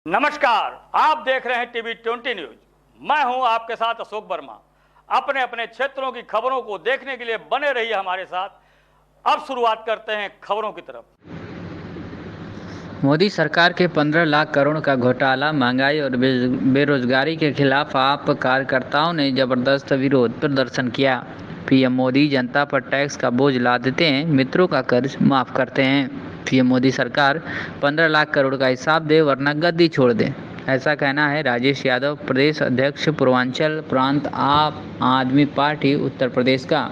नमस्कार, आप देख रहे हैं टीवी 20 न्यूज। मैं हूं आपके साथ अशोक वर्मा। अपने अपने क्षेत्रों की खबरों को देखने के लिए बने रहिए हमारे साथ। अब शुरुआत करते हैं खबरों की तरफ। मोदी सरकार के 15 लाख करोड़ का घोटाला, महंगाई और बेरोजगारी के खिलाफ आप कार्यकर्ताओं ने जबरदस्त विरोध प्रदर्शन किया। पीएम मोदी जनता पर टैक्स का बोझ ला देते हैं, मित्रों का कर्ज माफ करते हैं। पीएम मोदी सरकार 15 लाख करोड़ का हिसाब दे वरना गद्दी छोड़ दे, ऐसा कहना है राजेश यादव, प्रदेश अध्यक्ष पूर्वांचल प्रांत आप आदमी पार्टी उत्तर प्रदेश का।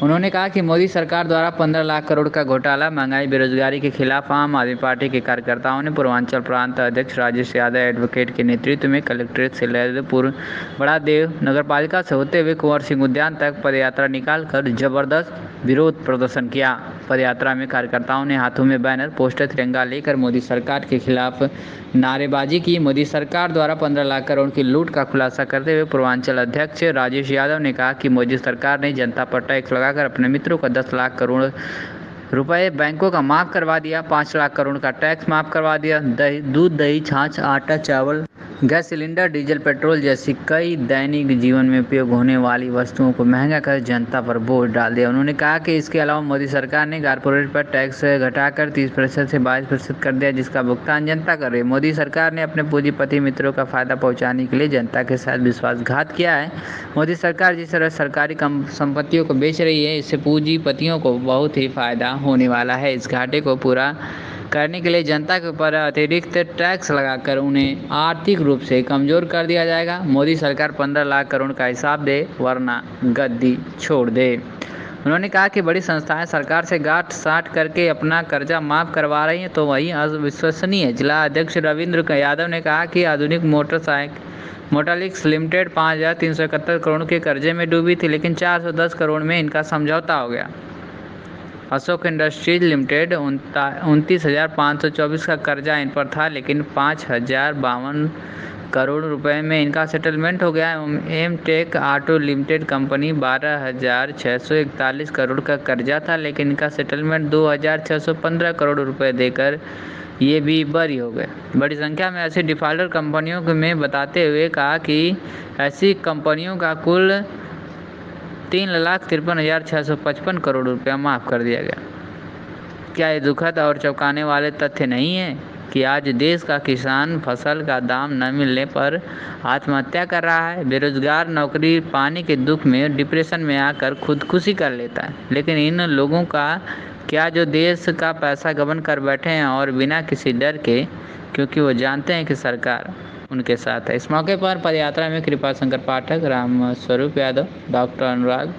उन्होंने कहा कि मोदी सरकार द्वारा 15 लाख करोड़ का घोटाला, महंगाई बेरोजगारी के खिलाफ आम आदमी पार्टी के कार्यकर्ताओं ने पूर्वांचल प्रांत अध्यक्ष राजेश यादव एडवोकेट के नेतृत्व में कलेक्ट्रेट से ललितपुर बड़ादेव नगरपालिका से होते हुए कुंवर सिंह उद्यान तक पदयात्रा निकालकर जबरदस्त विरोध प्रदर्शन किया। पदयात्रा में कार्यकर्ताओं ने हाथों में बैनर, पोस्टर, तिरंगा लेकर मोदी सरकार के खिलाफ नारेबाजी की। मोदी सरकार द्वारा 15 लाख करोड़ की लूट का खुलासा करते हुए पूर्वांचल अध्यक्ष राजेश यादव ने कहा कि मोदी सरकार ने जनता पर टैक्स लगाकर अपने मित्रों का 10 लाख करोड़ रुपए बैंकों का माफ़ करवा दिया, 5 लाख करोड़ का टैक्स माफ़ करवा दिया। दूध, दही, छाछ, आटा, चावल, गैस सिलेंडर, डीजल, पेट्रोल जैसी कई दैनिक जीवन में उपयोग होने वाली वस्तुओं को महंगा कर जनता पर बोझ डाल दिया। उन्होंने कहा कि इसके अलावा मोदी सरकार ने कारपोरेट पर टैक्स घटाकर 30% से 22% कर दिया, जिसका भुगतान जनता कर रही है। मोदी सरकार ने अपने पूंजीपति मित्रों का फायदा पहुंचाने के लिए जनता के साथ विश्वासघात किया है। मोदी सरकार जिस तरह सरकारी संपत्तियों को बेच रही है, इससे पूंजीपतियों को बहुत ही फायदा होने वाला है। इस घाटे को पूरा करने के लिए जनता के ऊपर अतिरिक्त टैक्स लगाकर उन्हें आर्थिक रूप से कमज़ोर कर दिया जाएगा। मोदी सरकार 15 लाख करोड़ का हिसाब दे वरना गद्दी छोड़ दे। उन्होंने कहा कि बड़ी संस्थाएं सरकार से गांठ साठ करके अपना कर्जा माफ़ करवा रही हैं, तो वही अविश्वसनीय। जिला अध्यक्ष रविंद्र यादव ने कहा कि आधुनिक मोटरलिक्स लिमिटेड 5,371 करोड़ के कर्जे में डूबी थी, लेकिन 410 करोड़ में इनका समझौता हो गया। अशोक इंडस्ट्रीज लिमिटेड 29,524 का कर्जा इन पर था, लेकिन 5,052 करोड़ रुपए में इनका सेटलमेंट हो गया। M tech auto limited company 12,641 crore का कर्जा था, लेकिन इनका सेटलमेंट 2,615 करोड़ रुपए देकर ये भी बरी हो गए। बड़ी संख्या में ऐसी डिफॉल्टर कंपनियों में बताते हुए कहा कि ऐसी कंपनियों का कुल 3,53,655 करोड़ रुपया माफ़ कर दिया गया। क्या ये दुखद और चौंकाने वाले तथ्य नहीं है कि आज देश का किसान फसल का दाम न मिलने पर आत्महत्या कर रहा है, बेरोजगार नौकरी पाने के दुख में डिप्रेशन में आकर खुदकुशी कर लेता है। लेकिन इन लोगों का क्या, जो देश का पैसा गबन कर बैठे हैं और बिना किसी डर के, क्योंकि वो जानते हैं कि सरकार उनके साथ है। इस मौके पर पदयात्रा में कृपा शंकर पाठक, राम स्वरूप यादव, डॉक्टर अनुराग,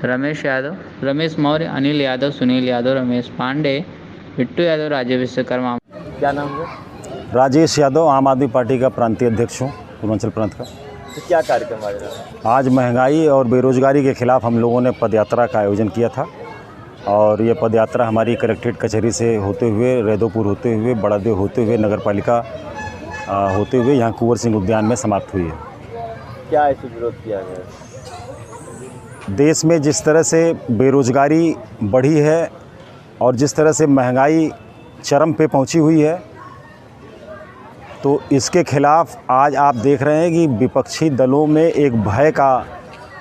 रमेश यादव, रमेश मौर्य, अनिल यादव, सुनील यादव, रमेश पांडे, बिट्टू यादव, राजेश विश्वकर्मा। क्या नाम है? राजेश यादव, आम आदमी पार्टी का प्रांतीय अध्यक्ष हूँ पूर्वांचल प्रांत का। तो क्या कार्यक्रम आज? आज महंगाई और बेरोजगारी के खिलाफ हम लोगों ने पदयात्रा का आयोजन किया था, और ये पदयात्रा हमारी कलेक्ट्रेट कचहरी से होते हुए, रैदोपुर होते हुए, बड़ादेव होते हुए, नगरपालिका होते हुए यहाँ कुंवर सिंह उद्यान में समाप्त हुई है। क्या ऐसे विरोध किया गया? देश में जिस तरह से बेरोजगारी बढ़ी है और जिस तरह से महंगाई चरम पे पहुंची हुई है, तो इसके खिलाफ आज आप देख रहे हैं कि विपक्षी दलों में एक भय का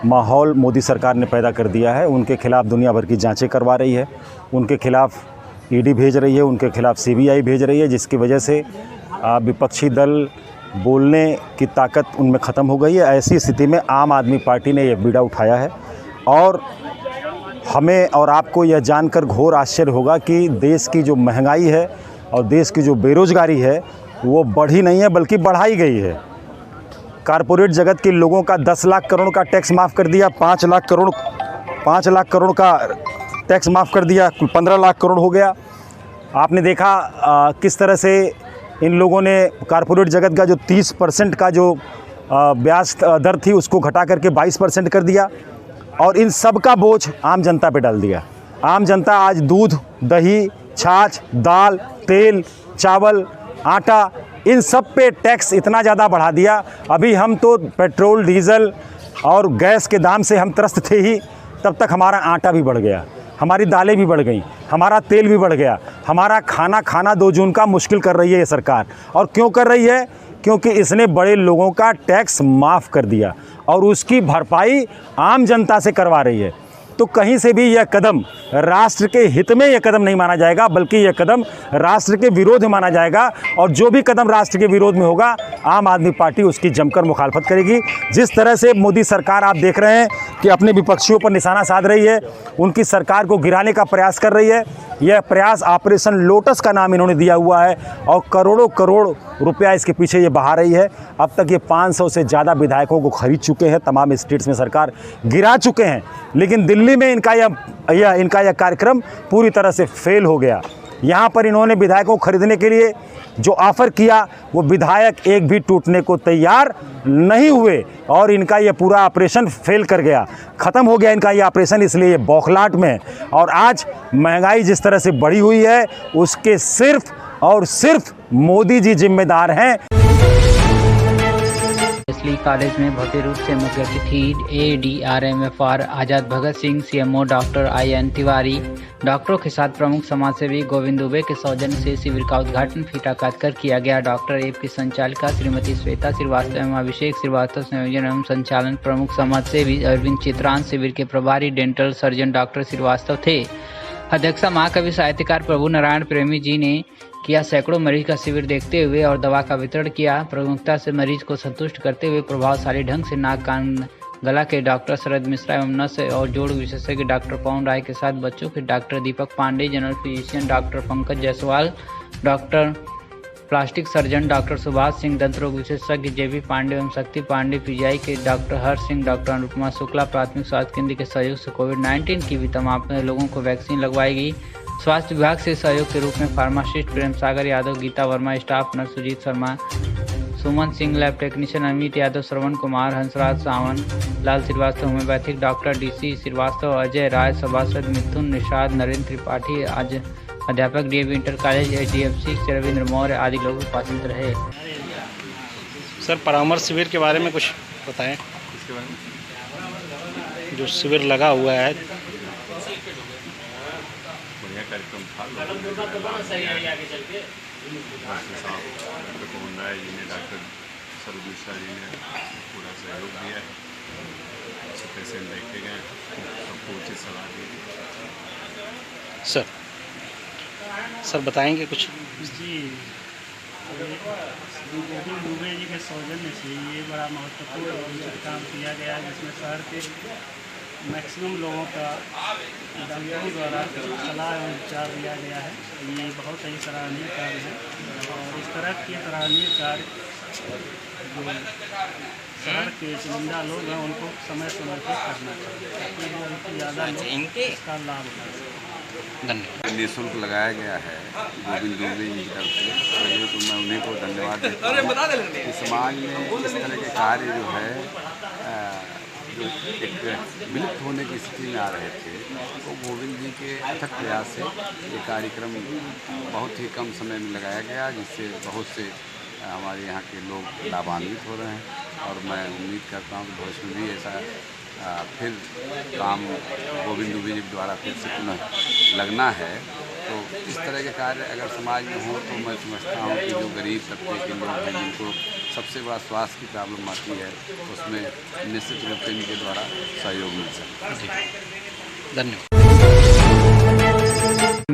माहौल मोदी सरकार ने पैदा कर दिया है। उनके खिलाफ दुनिया भर की जांचें करवा रही है, उनके खिलाफ ईडी भेज रही है, उनके खिलाफ सीबीआई भेज रही है, जिसकी वजह से विपक्षी दल बोलने की ताकत उनमें ख़त्म हो गई है। ऐसी स्थिति में आम आदमी पार्टी ने यह बीड़ा उठाया है, और हमें और आपको यह जानकर घोर आश्चर्य होगा कि देश की जो महंगाई है और देश की जो बेरोजगारी है वो बढ़ी नहीं है, बल्कि बढ़ाई गई है। कारपोरेट जगत के लोगों का 10 लाख करोड़ का टैक्स माफ़ कर दिया, 5 लाख करोड़ का टैक्स माफ़ कर दिया, कुल 15 लाख करोड़ हो गया। आपने देखा किस तरह से इन लोगों ने कारपोरेट जगत का जो 30% का जो ब्याज दर थी उसको घटा करके 22% कर दिया, और इन सब का बोझ आम जनता पे डाल दिया। आम जनता आज दूध, दही, छाछ, दाल, तेल, चावल, आटा, इन सब पे टैक्स इतना ज़्यादा बढ़ा दिया। अभी हम तो पेट्रोल, डीजल और गैस के दाम से हम त्रस्त थे ही, तब तक हमारा आटा भी बढ़ गया। हमारी दालें भी बढ़ गई, हमारा तेल भी बढ़ गया, हमारा खाना खाना 2 जून का मुश्किल कर रही है ये सरकार। और क्यों कर रही है? क्योंकि इसने बड़े लोगों का टैक्स माफ़ कर दिया और उसकी भरपाई आम जनता से करवा रही है। तो कहीं से भी यह कदम राष्ट्र के हित में यह कदम नहीं माना जाएगा, बल्कि यह कदम राष्ट्र के विरोध में माना जाएगा। और जो भी कदम राष्ट्र के विरोध में होगा, आम आदमी पार्टी उसकी जमकर मुखालफत करेगी। जिस तरह से मोदी सरकार आप देख रहे हैं कि अपने विपक्षियों पर निशाना साध रही है, उनकी सरकार को गिराने का प्रयास कर रही है। यह प्रयास ऑपरेशन लोटस का नाम इन्होंने दिया हुआ है और करोड़ों करोड़ रुपया इसके पीछे ये बहा रही है। अब तक ये 500 से ज़्यादा विधायकों को खरीद चुके हैं, तमाम स्टेट्स में सरकार गिरा चुके हैं, लेकिन दिल्ली में इनका यह कार्यक्रम पूरी तरह से फेल हो गया। यहाँ पर इन्होंने विधायकों को खरीदने के लिए जो ऑफ़र किया, वो विधायक एक भी टूटने को तैयार नहीं हुए और इनका ये पूरा ऑपरेशन फेल कर गया, ख़त्म हो गया इनका ये ऑपरेशन। इसलिए ये बौखलाहट में है। और आज महंगाई जिस तरह से बढ़ी हुई है, उसके सिर्फ और सिर्फ मोदी जी जिम्मेदार हैं। इसलिए कॉलेज में भव्य रूप से मुख्य अतिथि ADRMFR Azad Bhagat Singh, CMO doctor IN Tiwari, डॉक्टरों के साथ प्रमुख समाजसेवी गोविंद दुबे के सौजन्य से शिविर का उद्घाटन फीता काटकर किया गया। डॉक्टर एप की संचालिका श्रीमती श्वेता श्रीवास्तव एवं अभिषेक श्रीवास्तव संयोजन एवं संचालन प्रमुख समाजसेवी अरविंद चित्रांश, शिविर के प्रभारी डेंटल सर्जन डॉक्टर श्रीवास्तव थे। अध्यक्षा महाकवि साहित्यकार प्रभु नारायण प्रेमी जी ने किया। सैकड़ों मरीज का शिविर देखते हुए और दवा का वितरण किया। प्रमुखता से मरीज को संतुष्ट करते हुए प्रभावशाली ढंग से नाक कान गला के डॉक्टर शरद मिश्रा एवं नस और जोड़ विशेषज्ञ डॉक्टर पवन राय के साथ बच्चों के doctor Deepak Pandey, general physician doctor Pankaj Jaiswal, doctor plastic surgeon doctor Subhash Singh, दंत रोग विशेषज्ञ JB पांडे एवं शक्ति पांडे, PGI के डॉक्टर हर्ष सिंह, डॉक्टर अनुपमा शुक्ला, प्राथमिक स्वास्थ्य केंद्र के सहयोग से कोविड-19 की भी तमाम लोगों को वैक्सीन लगवाई गई। स्वास्थ्य विभाग से सहयोग के रूप में pharmacist Prem Sagar Yadav, Geeta Verma, staff nurse Sujeet Sharma, Suman Singh, lab technician Amit Yadav, Shravan Kumar, Hansraj Sawan, Lal Srivastava, homeopathic doctor DC Srivastava, Ajay Rai, सभासद मिथुन निषाद, नरेंद्र त्रिपाठी, आज अध्यापक DAV इंटर कॉलेज HDFC से रविंद्र मौर्य आदि लोग उपस्थित रहे। सर, परामर्श शिविर के बारे में कुछ बताएं। इसके बारे में जो शिविर लगा हुआ है, बढ़िया कार्यक्रम था। डॉक्टर शरद मिश्रा जी ने पूरा सहयोग दिया है। पेशेंट देखे गए, सबको उचित सलाह दी। सर बताएंगे कुछ? जी, गोविंद दुबे जी के सौजन्य से ये बड़ा महत्वपूर्ण और उचित काम किया गया, जिसमें शहर के मैक्सिमम लोगों का डॉक्टरों द्वारा सलाह एवं उपचार दिया गया है। ये बहुत ही सराहनीय कार्य है और इस तरह के सराहनीय कार्य जो शहर के चुनिंदा लोग हैं उनको समय समय पर करना चाहिए, ताकि जल्द से ज़्यादा लोग इसका लाभ उठाएं। धन्यवाद। निःशुल्क लगाया गया है गोविंद दुबे जी की तरफ से, पहले तो मैं उन्हीं को धन्यवाद देता हूँ कि समाज में इस तरह के कार्य जो है जो एक विलुप्त होने की स्थिति में आ रहे थे, तो गोविंद जी के अथक प्रयास से ये कार्यक्रम बहुत ही कम समय में लगाया गया, जिससे बहुत से हमारे यहाँ के लोग लाभान्वित हो रहे हैं। और मैं उम्मीद करता हूँ कि भविष्य में भी ऐसा फिर काम गोविंद दुबे जी द्वारा फिर से पुनः लगना है। तो इस तरह के कार्य अगर समाज में हो तो मैं समझता हूँ कि जो गरीब तबके के लोग हैं, जिनको सबसे बड़ा स्वास्थ्य की प्रॉब्लम आती है, उसमें निश्चित रूप से इनके द्वारा सहयोग मिल सकता है। धन्यवाद।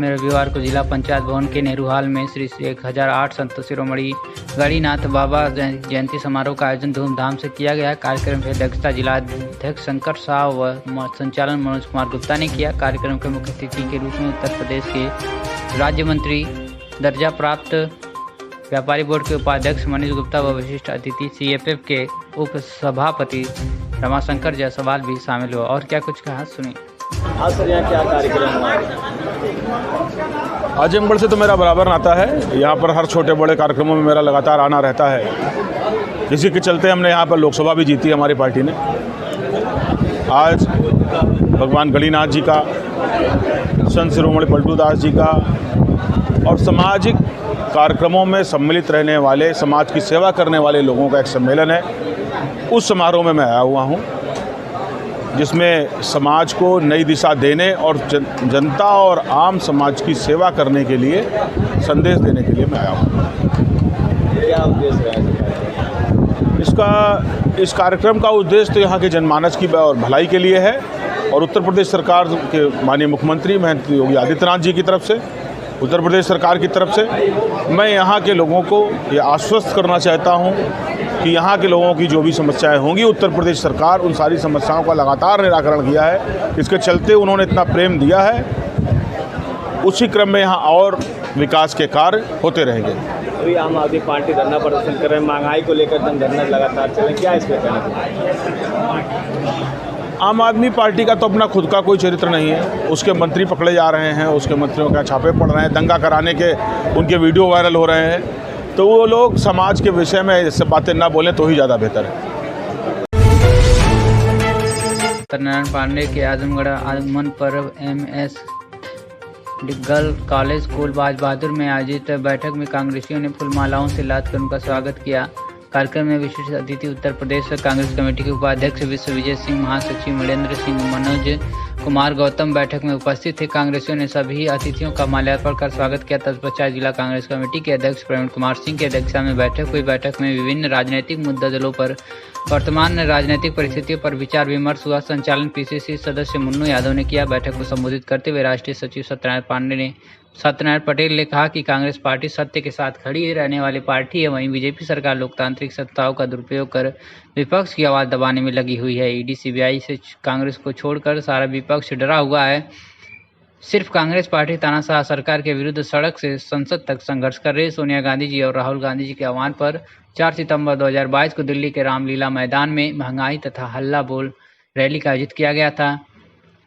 रविवार को जिला पंचायत भवन के नेहरू हॉल में श्री 1008 संत शिरोमणि गणिनाथ बाबा जयंती समारोह का आयोजन धूमधाम से किया गया। कार्यक्रम की अध्यक्षता जिला अध्यक्ष शंकर शाह व संचालन मनोज कुमार गुप्ता ने किया। कार्यक्रम के मुख्य अतिथि के रूप में उत्तर प्रदेश के राज्य मंत्री दर्जा प्राप्त व्यापारी बोर्ड के उपाध्यक्ष मनीष गुप्ता व विशिष्ट अतिथि CFF के उप सभापति रमाशंकर जायसवाल भी शामिल हुआ। और क्या कुछ कहा, सुनिए। हाँ सर, यहाँ क्या कार्यक्रम हुआ? आजमगढ़ से तो मेरा बराबर नाता है। यहाँ पर हर छोटे बड़े कार्यक्रमों में मेरा लगातार आना रहता है। इसी के चलते हमने यहाँ पर लोकसभा भी जीती हमारी पार्टी ने। आज भगवान गणिनाथ जी का, संत शिरोमणि पलटू दास जी का और सामाजिक कार्यक्रमों में सम्मिलित रहने वाले, समाज की सेवा करने वाले लोगों का एक सम्मेलन है। उस समारोह में मैं आया हुआ हूँ। जिसमें समाज को नई दिशा देने और जनता और आम समाज की सेवा करने के लिए संदेश देने के लिए मैं आया हूँ। क्या उद्देश्य है इस कार्यक्रम का उद्देश्य तो यहाँ के जनमानस की और भलाई के लिए है और उत्तर प्रदेश सरकार के माननीय मुख्यमंत्री महंत योगी आदित्यनाथ जी की तरफ से, उत्तर प्रदेश सरकार की तरफ से मैं यहाँ के लोगों को ये आश्वस्त करना चाहता हूँ कि यहाँ के लोगों की जो भी समस्याएं होंगी उत्तर प्रदेश सरकार उन सारी समस्याओं का लगातार निराकरण किया है। इसके चलते उन्होंने इतना प्रेम दिया है, उसी क्रम में यहाँ और विकास के कार्य होते रहेंगे। अभी आम आदमी पार्टी धरना प्रदर्शन कर रहे हैं, महंगाई को लेकर धरना लगातार चले, क्या इस पर कहना? आम आदमी पार्टी का तो अपना खुद का कोई चरित्र नहीं है, उसके मंत्री पकड़े जा रहे हैं, उसके मंत्रियों के छापे पड़ रहे हैं, दंगा कराने के उनके वीडियो वायरल हो रहे हैं, तो वो लोग समाज के विषय में ऐसे बातें ना बोलें तो ही ज़्यादा बेहतर है। सत्यनारायण पांडे के आजमगढ़ आगमन पर MS डिग्गल कॉलेज स्कूल बाज बहादुर में आयोजित बैठक में कांग्रेसियों ने फूलमालाओं से लाद कर उनका स्वागत किया। कार्यक्रम में विशिष्ट अतिथि उत्तर प्रदेश कांग्रेस कमेटी के उपाध्यक्ष विश्व विजय सिंह, महासचिव मणेंद्र सिंह, मनोज कुमार गौतम बैठक में उपस्थित थे। कांग्रेसियों ने सभी अतिथियों का माल्यार्पण कर स्वागत किया। तत्पश्चात जिला कांग्रेस कमेटी के अध्यक्ष प्रवीण कुमार सिंह की अध्यक्षता में बैठक हुई। बैठक में विभिन्न राजनीतिक मुद्दा दलों पर वर्तमान राजनीतिक परिस्थितियों पर विचार विमर्श हुआ। संचालन PCC सदस्य मुन्नू यादव ने किया। बैठक को संबोधित करते हुए राष्ट्रीय सचिव सत्यनारायण पटेल ने कहा कि कांग्रेस पार्टी सत्य के साथ खड़ी रहने वाली पार्टी है, वहीं बीजेपी सरकार लोकतांत्रिक सत्ताओं का दुरुपयोग कर विपक्ष की आवाज़ दबाने में लगी हुई है। ED CBI से कांग्रेस को छोड़कर सारा विपक्ष डरा हुआ है। सिर्फ कांग्रेस पार्टी तानाशाह सरकार के विरुद्ध सड़क से संसद तक संघर्ष कर रही। सोनिया गांधी जी और राहुल गांधी जी के आह्वान पर 4 सितंबर 2022 को दिल्ली के रामलीला मैदान में महंगाई तथा हल्ला बोल रैली का आयोजित किया गया था।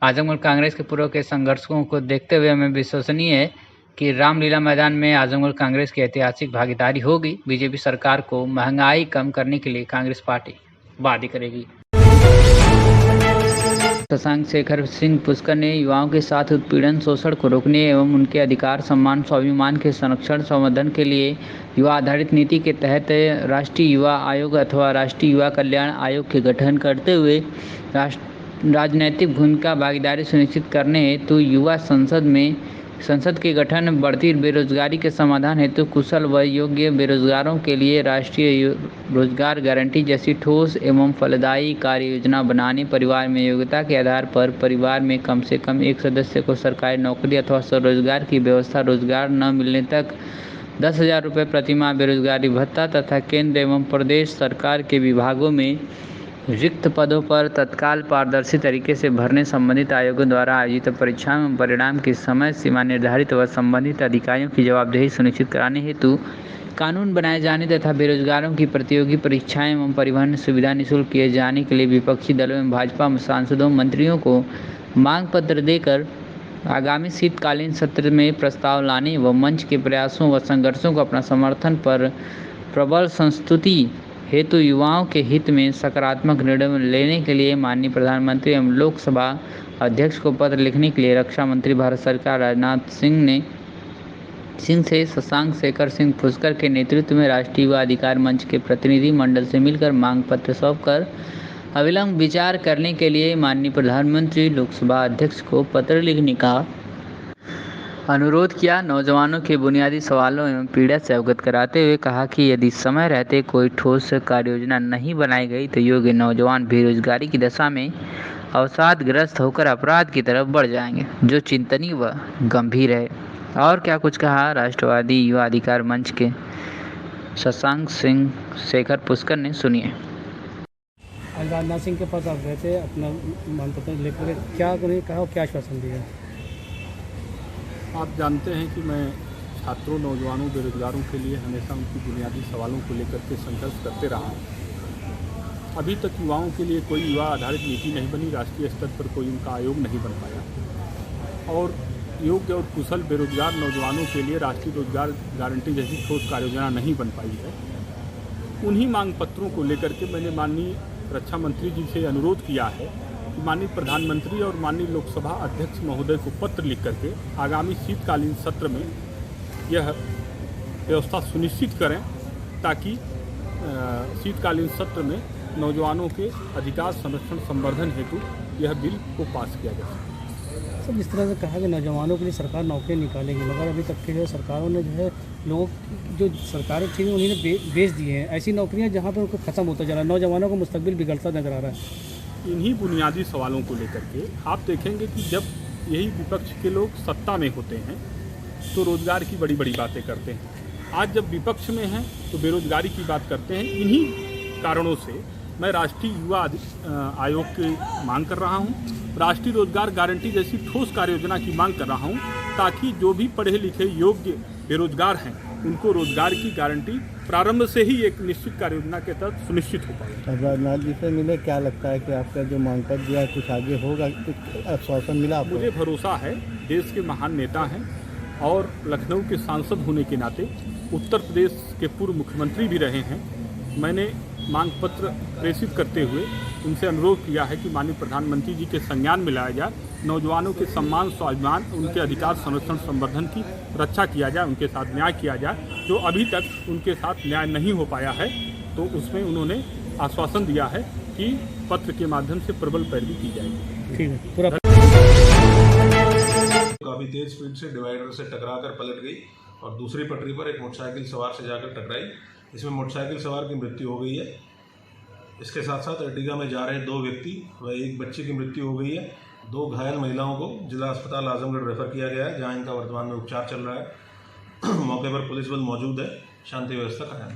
आजमगढ़ कांग्रेस के पूर्व के संघर्षों को देखते हुए हमें विश्वसनीय है कि रामलीला मैदान में आजमगढ़ कांग्रेस की ऐतिहासिक भागीदारी होगी। बीजेपी सरकार को महंगाई कम करने के लिए कांग्रेस पार्टी वादा करेगी। शशांक शेखर सिंह पुष्कर ने युवाओं के साथ उत्पीड़न शोषण को रोकने एवं उनके अधिकार सम्मान स्वाभिमान के संरक्षण संवर्धन के लिए युवा आधारित नीति के तहत राष्ट्रीय युवा आयोग अथवा राष्ट्रीय युवा कल्याण आयोग के गठन करते हुए राजनैतिक भूमिका भागीदारी सुनिश्चित करने हेतु युवा संसद के गठन, बढ़ती बेरोजगारी के समाधान हेतु कुशल व योग्य बेरोजगारों के लिए राष्ट्रीय रोजगार गारंटी जैसी ठोस एवं फलदायी कार्य योजना बनाने, परिवार में योग्यता के आधार पर परिवार में कम से कम एक सदस्य को सरकारी नौकरी अथवा स्वरोजगार की व्यवस्था, रोजगार न मिलने तक 10,000 रुपये प्रतिमाह बेरोजगारी भत्ता तथा केंद्र एवं प्रदेश सरकार के विभागों में रिक्त पदों पर तत्काल पारदर्शी तरीके से भरने, संबंधित आयोगों द्वारा आयोजित परीक्षाओं एवं परिणाम की समय सीमा निर्धारित व संबंधित अधिकारियों की जवाबदेही सुनिश्चित कराने हेतु कानून बनाए जाने तथा बेरोजगारों की प्रतियोगी परीक्षाएं एवं परिवहन सुविधा निःशुल्क किए जाने के लिए विपक्षी दलों एवं भाजपा सांसदों, मंत्रियों को मांग पत्र देकर आगामी शीतकालीन सत्र में प्रस्ताव लाने व मंच के प्रयासों व संघर्षों को अपना समर्थन पर प्रबल संस्तुति हेतु युवाओं के हित में सकारात्मक निर्णय लेने के लिए माननीय प्रधानमंत्री एवं लोकसभा अध्यक्ष को पत्र लिखने के लिए रक्षा मंत्री भारत सरकार राजनाथ सिंह से शशांक शेखर सिंह पुष्कर के नेतृत्व में राष्ट्रीय युवा अधिकार मंच के प्रतिनिधि मंडल से मिलकर मांग पत्र सौंपकर अविलंब विचार करने के लिए माननीय प्रधानमंत्री लोकसभा अध्यक्ष को पत्र लिखने का अनुरोध किया। नौजवानों के बुनियादी सवालों एवं पीड़ा से अवगत कराते हुए कहा कि यदि समय रहते कोई ठोस कार्य योजना नहीं बनाई गई तो योग्य नौजवान बेरोजगारी की दशा में अवसादग्रस्त होकर अपराध की तरफ बढ़ जाएंगे, जो चिंतनीय व गंभीर है। और क्या कुछ कहा राष्ट्रवादी युवा अधिकार मंच के शशांक सिंह शेखर पुष्कर ने, सुनिए। राजनाथ सिंह के पास आप गए थे अपना मांग पत्र लेकर, क्या उन्हें कहा और क्या आश्वासन दिया? आप जानते हैं कि मैं छात्रों, नौजवानों, बेरोजगारों के लिए हमेशा उनकी बुनियादी सवालों को लेकर के संघर्ष करते रहा हूँ। अभी तक युवाओं के लिए कोई युवा आधारित नीति नहीं बनी, राष्ट्रीय स्तर पर कोई उनका आयोग नहीं बन पाया और योग्य और कुशल बेरोजगार नौजवानों के लिए राष्ट्रीय रोजगार गारंटी जैसी ठोस कार्य योजना नहीं बन पाई है। उन्हीं मांग पत्रों को लेकर के मैंने माननीय रक्षा मंत्री जी से अनुरोध किया है कि माननीय प्रधानमंत्री और माननीय लोकसभा अध्यक्ष महोदय को पत्र लिख करके आगामी शीतकालीन सत्र में यह व्यवस्था सुनिश्चित करें ताकि शीतकालीन सत्र में नौजवानों के अधिकार संरक्षण संवर्धन हेतु यह बिल को पास किया जा सके। सर, जिस तरह से कहा कि नौजवानों के लिए सरकार नौकरियाँ निकालेगी, मगर अभी तक के जो सरकारों ने जो है लोगों जो सरकारें थी उन्हें बेच दिए हैं ऐसी नौकरियाँ जहाँ पर उनको ख़त्म होता जा रहा है, नौजवानों का मुस्तकबिल बिगड़ता नजर आ रहा है। इन्हीं बुनियादी सवालों को लेकर के आप देखेंगे कि जब यही विपक्ष के लोग सत्ता में होते हैं तो रोज़गार की बड़ी बड़ी बातें करते हैं। आज जब विपक्ष में हैं तो बेरोजगारी की बात करते हैं। इन्हीं कारणों से मैं राष्ट्रीय युवा आयोग की मांग कर रहा हूं, राष्ट्रीय रोजगार गारंटी जैसी ठोस कार्य योजना की मांग कर रहा हूं, ताकि जो भी पढ़े लिखे योग्य बेरोजगार हैं उनको रोजगार की गारंटी प्रारंभ से ही एक निश्चित कार्य योजना के तहत सुनिश्चित हो पाए। राजनाथ जी से मिले, क्या लगता है कि आपका जो मांग पत्र दिया है कुछ आगे होगा, कुछ आश्वासन मिला आपको? मुझे भरोसा है, देश के महान नेता हैं और लखनऊ के सांसद होने के नाते उत्तर प्रदेश के पूर्व मुख्यमंत्री भी रहे हैं। मैंने मांग पत्र प्रेषित करते हुए उनसे अनुरोध किया है कि माननीय प्रधानमंत्री जी के संज्ञान में लाया जाए, नौजवानों के सम्मान स्वाभिमान उनके अधिकार संरक्षण संवर्धन की रक्षा किया जाए, उनके साथ न्याय किया जाए। जो अभी तक उनके साथ न्याय नहीं हो पाया है तो उसमें उन्होंने आश्वासन दिया है कि पत्र के माध्यम से प्रबल पैरवी की जाएगी। ठीक है, पूरा काफ़ी तेज स्पीड से डिवाइडर से टकराकर पलट गई और दूसरी पटरी पर एक मोटरसाइकिल सवार से जाकर टकराई। इसमें मोटरसाइकिल सवार की मृत्यु हो गई है। इसके साथ साथ अर्टिगा में जा रहे 2 व्यक्ति व एक बच्चे की मृत्यु हो गई है। 2 घायल महिलाओं को जिला अस्पताल आजमगढ़ रेफर किया गया है, जहां इनका वर्तमान में उपचार चल रहा है। मौके पर पुलिस बल मौजूद है, शांति व्यवस्था कायम है।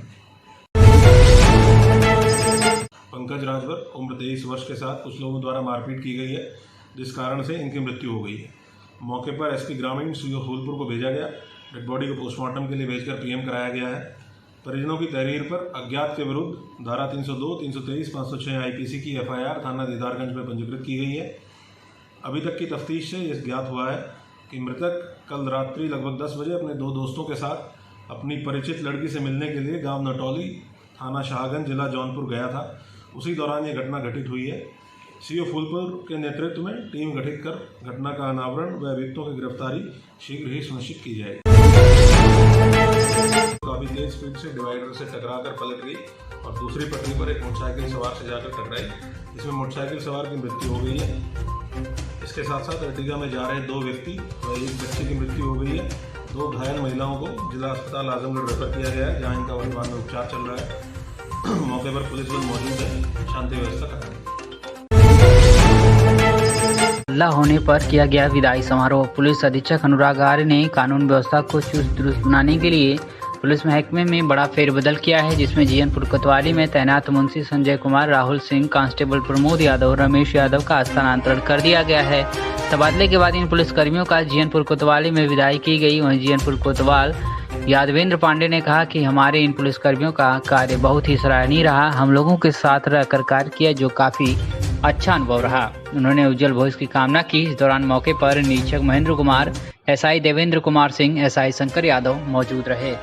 पंकज राजभर उम्र 23 वर्ष के साथ कुछ लोगों द्वारा मारपीट की गई है, जिस कारण से इनकी मृत्यु हो गई है। मौके पर एसपी ग्रामीण सीओ फूलपुर को भेजा गया, डेड बॉडी को पोस्टमार्टम के लिए भेजकर पीएम कराया गया है। परिजनों की तहरीर पर अज्ञात के विरुद्ध धारा 302, 323, 506 आईपीसी की एफआईआर थाना दीदारगंज में पंजीकृत की गई है। अभी तक की तफ्तीश से यह ज्ञात हुआ है कि मृतक कल रात्रि लगभग 10 बजे अपने 2 दोस्तों के साथ अपनी परिचित लड़की से मिलने के लिए गांव नटौली, थाना शाहगंज, जिला जौनपुर गया था। उसी दौरान ये घटना घटित हुई है। सीओ फूलपुर के नेतृत्व में टीम गठित कर घटना का अनावरण व अभियुक्तों की गिरफ्तारी शीघ्र ही सुनिश्चित की जाएगी। काफ़ी तेज स्पीड से डिवाइडर से टकराकर पलट गई और दूसरी पटरी पर एक मोटरसाइकिल सवार से जाकर टकराई। इसमें मोटरसाइकिल सवार की मृत्यु हो गई है। इसके साथ साथ अर्टिगा में जा रहे 2 व्यक्ति व एक बच्चे की मृत्यु हो गई है। 2 घायल महिलाओं को जिला अस्पताल आजमगढ़ रेफर किया गया है, जहां इनका वर्तमान में उपचार चल रहा है। मौके पर पुलिस बल मौजूद है, शांति व्यवस्था कायम है। हल्ला होने पर किया गया विदाई समारोह। पुलिस अधीक्षक अनुराग आर्य ने कानून व्यवस्था को चुस्त दुरुस्त बनाने के लिए पुलिस महकमे में बड़ा फेरबदल किया है, जिसमें जीयनपुर कोतवाली में तैनात मुंशी संजय कुमार, राहुल सिंह, कांस्टेबल प्रमोद यादव, रमेश यादव का स्थानांतरण कर दिया गया है। तबादले के बाद इन पुलिसकर्मियों का जीयनपुर कोतवाली में विदाई की गई। वहीं जीयनपुर कोतवाल यादवेंद्र पांडे ने कहा कि हमारे इन पुलिसकर्मियों का कार्य बहुत ही सराहनीय रहा, हम लोगों के साथ रहकर कार्य किया जो काफ़ी अच्छा अनुभव रहा। उन्होंने उज्जवल भविष्य की कामना की। इस दौरान मौके पर निरीक्षक महेंद्र कुमार, एसआई देवेंद्र कुमार सिंह, एसआई शंकर यादव मौजूद रहे।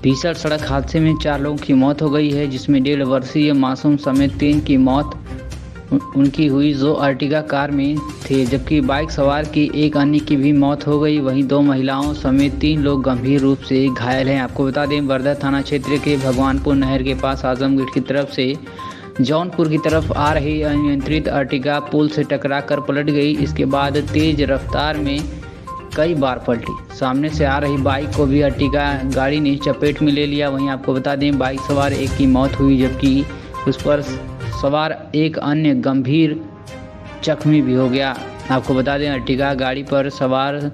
भीषण सड़क हादसे में 4 लोगों की मौत हो गई है, जिसमें 1.5 वर्षीय मासूम समेत 3 की मौत उनकी हुई जो अर्टिगा कार में थे, जबकि बाइक सवार की एक अन्य की भी मौत हो गई। वहीं 2 महिलाओं समेत 3 लोग गंभीर रूप से घायल हैं। आपको बता दें, वर्धा थाना क्षेत्र के भगवानपुर नहर के पास आजमगढ़ की तरफ से जौनपुर की तरफ आ रही अनियंत्रित अर्टिगा पुल से टकराकर पलट गई। इसके बाद तेज रफ्तार में कई बार पलटी। सामने से आ रही बाइक को भी अर्टिगा गाड़ी ने चपेट में ले लिया। वहीं आपको बता दें, बाइक सवार एक की मौत हुई, जबकि उस पर सवार एक अन्य गंभीर जख्मी भी हो गया। आपको बता दें, अर्टिगा गाड़ी पर सवार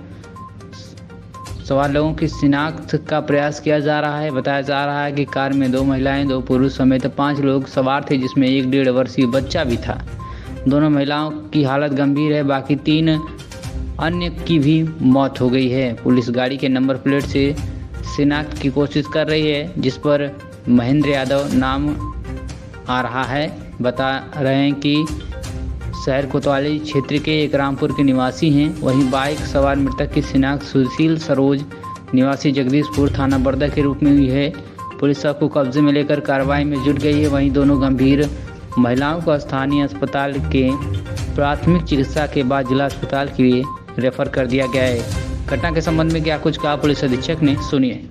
लोगों की शिनाख्त का प्रयास किया जा रहा है। बताया जा रहा है कि कार में 2 महिलाएं, 2 पुरुष समेत 5 लोग सवार थे, जिसमें एक 1.5 वर्षीय बच्चा भी था। दोनों महिलाओं की हालत गंभीर है, बाकी 3 अन्य की भी मौत हो गई है। पुलिस गाड़ी के नंबर प्लेट से शिनाख्त की कोशिश कर रही है, जिस पर महेंद्र यादव नाम आ रहा है। बता रहे हैं कि शहर कोतवाली क्षेत्र के एक रामपुर के निवासी हैं। वहीं बाइक सवार मृतक की शिनाख्त सुशील सरोज निवासी जगदीशपुर थाना बर्दा के रूप में हुई है। पुलिस को कब्जे में लेकर कार्रवाई में जुट गई है। वहीं दोनों गंभीर महिलाओं को स्थानीय अस्पताल के प्राथमिक चिकित्सा के बाद जिला अस्पताल के लिए रेफर कर दिया गया है। घटना के संबंध में क्या कुछ कहा पुलिस अधीक्षक ने, सुनिए।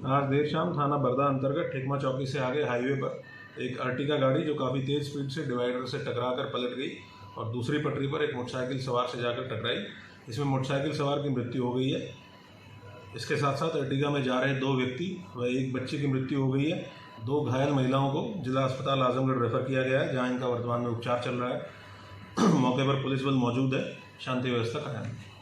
आज देर शाम थाना बर्दा अंतर्गत ठेकमा चौकी से आगे हाईवे पर एक अर्टिगा गाड़ी जो काफ़ी तेज़ स्पीड से डिवाइडर से टकराकर पलट गई और दूसरी पटरी पर एक मोटरसाइकिल सवार से जाकर टकराई। इसमें मोटरसाइकिल सवार की मृत्यु हो गई है। इसके साथ साथ अर्टिगा में जा रहे 2 व्यक्ति व एक बच्चे की मृत्यु हो गई है। 2 घायल महिलाओं को जिला अस्पताल आजमगढ़ रेफर किया गया है, जहां इनका वर्तमान में उपचार चल रहा है। मौके पर पुलिस बल मौजूद है, शांति व्यवस्था कायम है।